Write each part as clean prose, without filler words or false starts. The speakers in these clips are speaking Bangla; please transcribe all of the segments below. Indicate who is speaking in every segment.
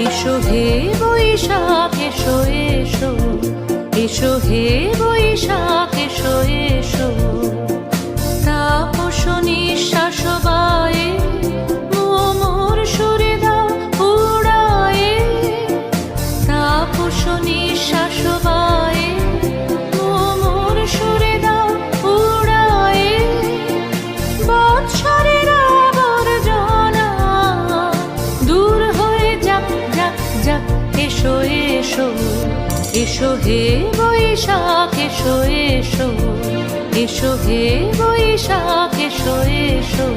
Speaker 1: এসো হে বৈশাখ এসো এসো, এসো হে বৈশাখ এসো এসো। তাপস নিঃশ্বাস বায়ে মোর সুরে দাও উড়ায়ে, তাপস নিঃশ্বাস বায়ে মোর সুরে দাও উড়ায়ে। বৎসরের আবর্জনা দূর হয়ে যাক যাক যাক, এসো এসো, এসো হে বৈশাখ এসো এসো, এসো হে বৈশাখ এসো এসো।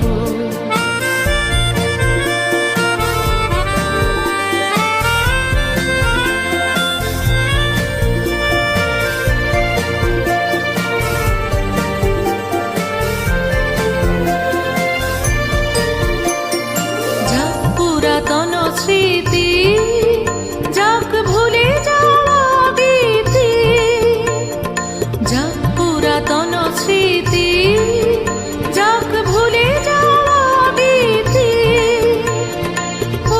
Speaker 1: যাক পুরাতন স্মৃতি, যাক ভুলে যাওয়া গীতি, যাক পুরাতন স্মৃতি, যাক ভুলে যাওয়া গীতি।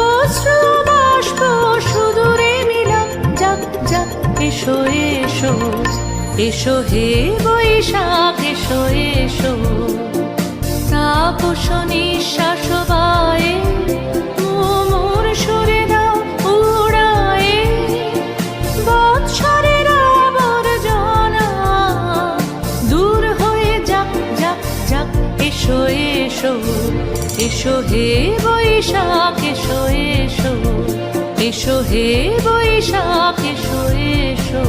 Speaker 1: অশ্রু বাষ্প সুদূরে মিলাক যাক যাক, এসো এসো, এসো হে বৈশাখ এসো এসো। তাপস নিঃশ্বাস বায়ে মোর সুরে দাও উড়ায়ে। বৎসরের আবর্জনা দূর হয়ে যাক যাক যাক, এসো এসো, এসো হে বৈশাখ এসো এসো, এসো হে বৈশাখ এসো এসো।